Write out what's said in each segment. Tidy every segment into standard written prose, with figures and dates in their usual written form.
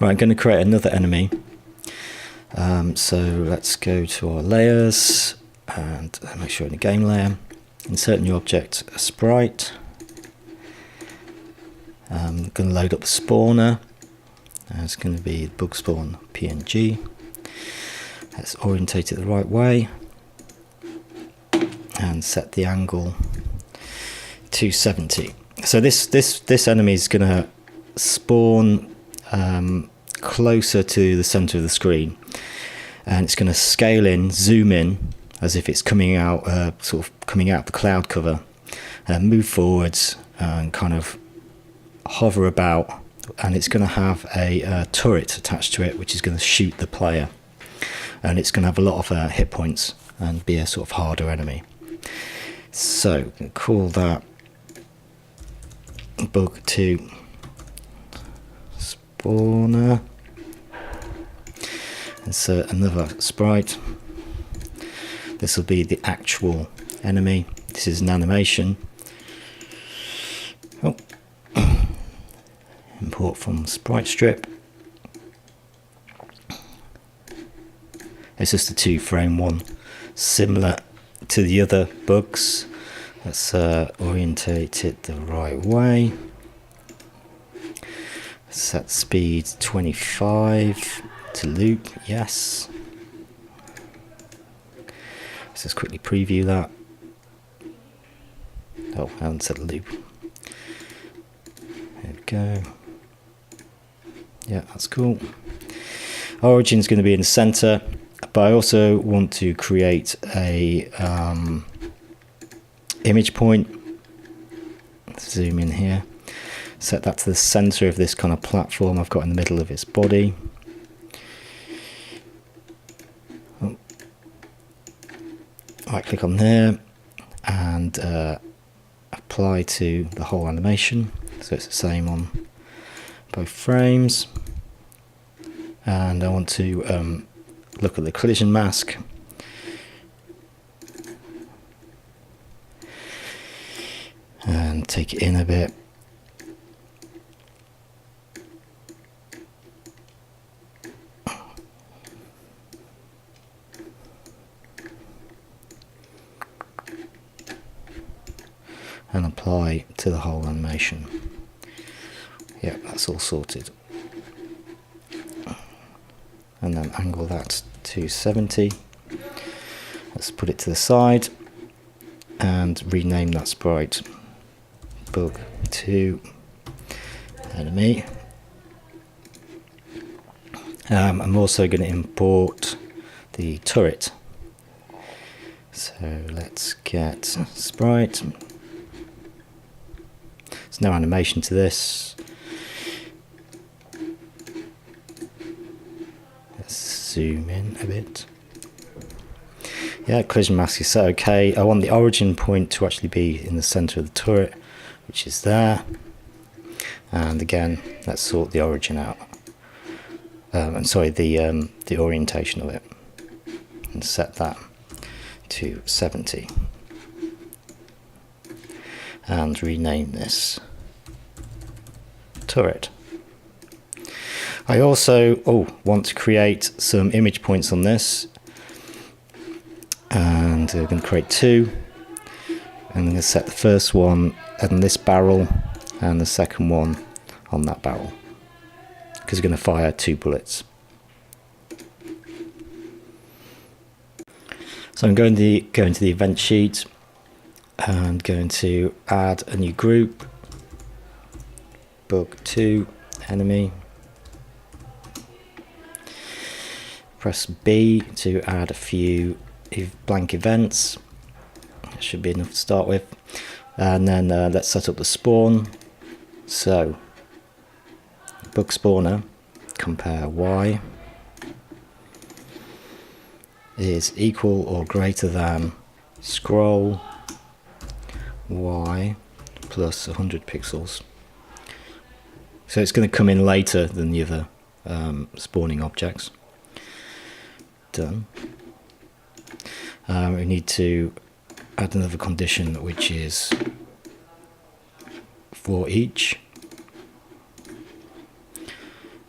Right, I'm going to create another enemy. So let's go to our layers and make sure in the game layer, insert new object, a sprite. I'm going to load up the spawner. It's going to be bug spawn PNG. Let's orientate it the right way and set the angle 270. So this enemy is going to spawn closer to the center of the screen, and it's going to scale in, zoom in, as if it's coming out, sort of coming out the cloud cover, and move forwards and kind of hover about, and it's going to have a turret attached to it, which is going to shoot the player, and it's going to have a lot of hit points and be a sort of harder enemy. So we can call that bug2 spawner. Insert another sprite. This will be the actual enemy. This is an animation. Oh. Import from sprite strip. It's just a 2-frame one, similar to the other bugs. Let's orientate it the right way. Set speed 25 to loop, yes. Let's just quickly preview that. Oh, I haven't set a loop. There we go. Yeah, that's cool. Origin's going to be in the center, but I also want to create a image point. Let's zoom in here. Set that to the center of this kind of platform I've got in the middle of its body. Oh. Right click on there and apply to the whole animation, so it's the same on both frames. And I want to look at the collision mask. And take it in a bit. And apply to the whole animation. Yeah, that's all sorted. And then angle that to 70. Let's put it to the side and rename that sprite bug2 enemy. I'm also going to import the turret. So let's get sprite. There's no animation to this. Let's zoom in a bit. Yeah, collision mask is set okay. I want the origin point to actually be in the center of the turret, which is there. And again, let's sort the origin out. And sorry, the orientation of it, and set that to 70. And rename this turret. I also want to create some image points on this, and we're going to create 2, and I'm going to set the first one on this barrel and the second one on that barrel, because we're going to fire 2 bullets. So I'm going to go into the event sheet and going to add a new group, bug2 enemy. Press B to add a few blank events. That should be enough to start with. And then let's set up the spawn. So bug spawner compare y is equal or greater than scroll y plus 100 pixels. So it's going to come in later than the other spawning objects. Done. We need to add another condition, which is for each.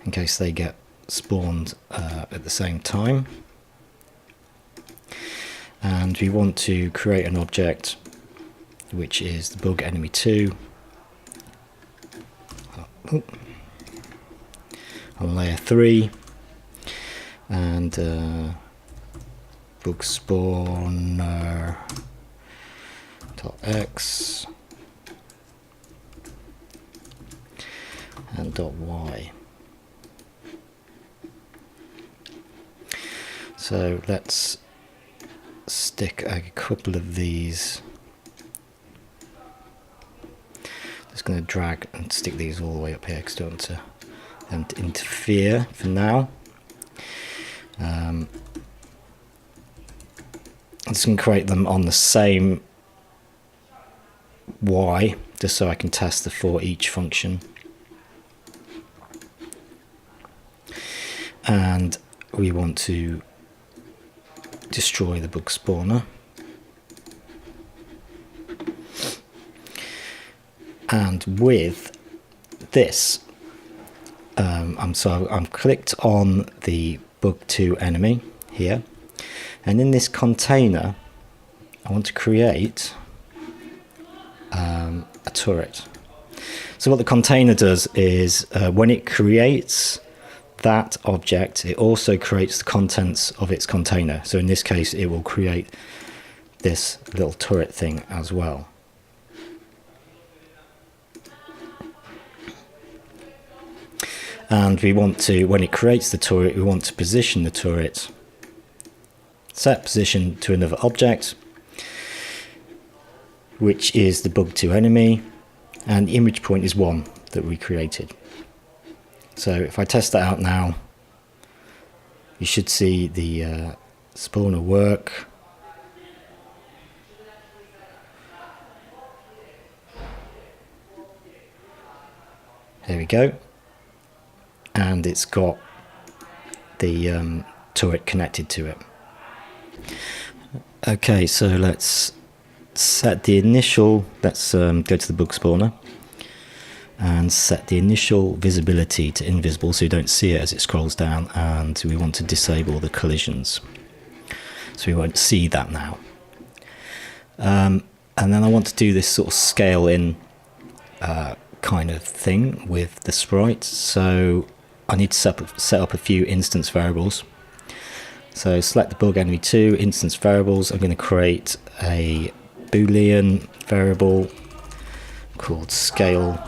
I'm in case they get spawned at the same time. And we want to create an object which is the bug enemy 2 on layer 3, and bug spawner .x and .y. So let's stick a couple of these. Just going to drag and stick these all the way up here because I don't want them to interfere for now. I'm just going to create them on the same Y just so I can test the for each function. And we want to destroy the bug spawner. And with this, I'm clicked on the bug2 enemy here, and in this container I want to create a turret. So what the container does is when it creates that object, it also creates the contents of its container. So in this case it will create this little turret thing as well. And we want to, when it creates the turret, we want to position the turret, set position to another object, which is the bug2 enemy, and the image point is 1 that we created. So if I test that out now, you should see the spawner work. There we go. And it's got the turret connected to it. Okay, so let's set the initial, let's go to the bug spawner and set the initial visibility to invisible so you don't see it as it scrolls down, and we want to disable the collisions so we won't see that now. And then I want to do this sort of scale in kind of thing with the sprite, so I need to set up a few instance variables. So select the bug enemy 2 instance variables. I'm going to create a Boolean variable called scale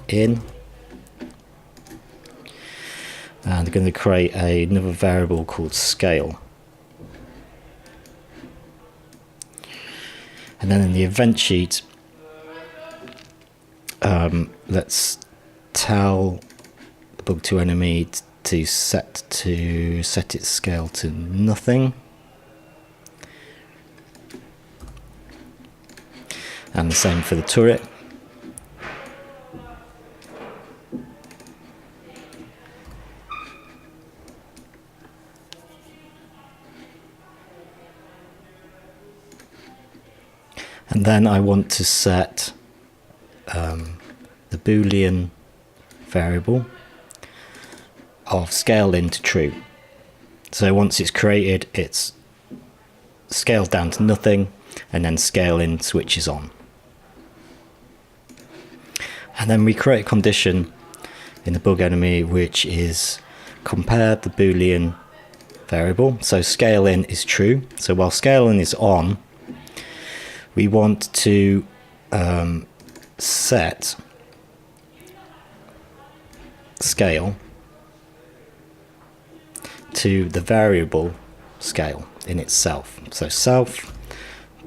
in, and I'm going to create another variable called scale. And then in the event sheet, let's tell the bug2 enemy to set its scale to nothing, and the same for the turret. And then I want to set the Boolean variable of scale in to true. So once it's created, it's scaled down to nothing, and then scale in switches on. And then we create a condition in the bug enemy which is compare the Boolean variable. So scale in is true. So while scale in is on, we want to set scale to the variable scale in itself. So self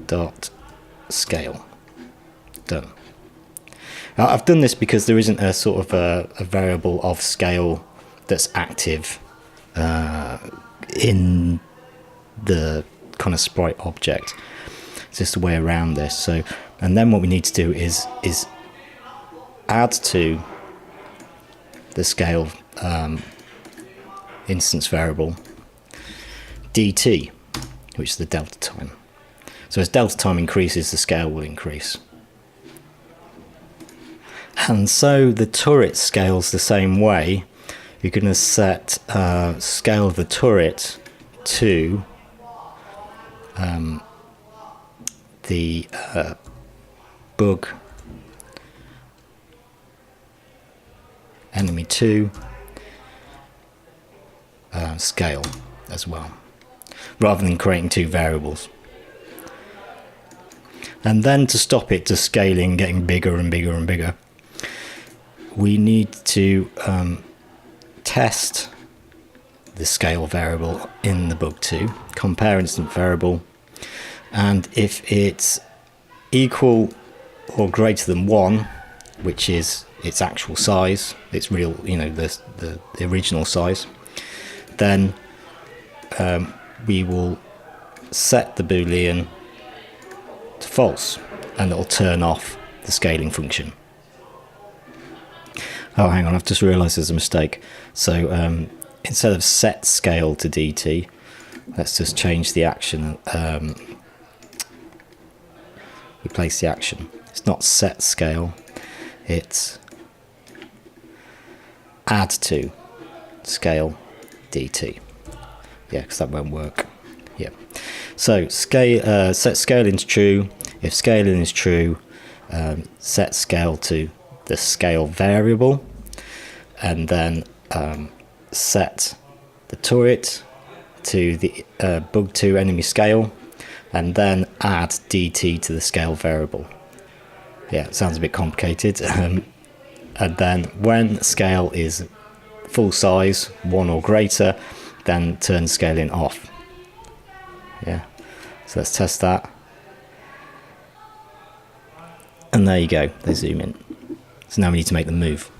dot scale. Done. Now, I've done this because there isn't a sort of a variable of scale that's active in the kind of sprite object. It's just a way around this. So, and then what we need to do is add to the scale instance variable dt, which is the delta time. So as delta time increases, the scale will increase. And so the turret scales the same way. You're going to set scale of the turret to the bug enemy 2 scale as well, rather than creating two variables. And then to stop it to scaling, getting bigger and bigger and bigger, we need to test the scale variable in the bug2, compare instant variable, and if it's equal or greater than 1, which is its actual size, its real, the original size, then we will set the Boolean to false, and it'll turn off the scaling function. Oh, hang on, I've just realised there's a mistake. So instead of set scale to DT, let's just change the action. Replace the action. It's not set scale, it's add to scale DT. Yeah, because that won't work. Yeah. So scale, set scaling to true. If scaling is true, set scale to the scale variable, and then set the turret to the bug2 enemy scale, and then add DT to the scale variable. Yeah, it sounds a bit complicated. And then when scale is full size, 1 or greater, then turn scaling off. Yeah, so let's test that. And there you go, they zoom in. So now we need to make them move.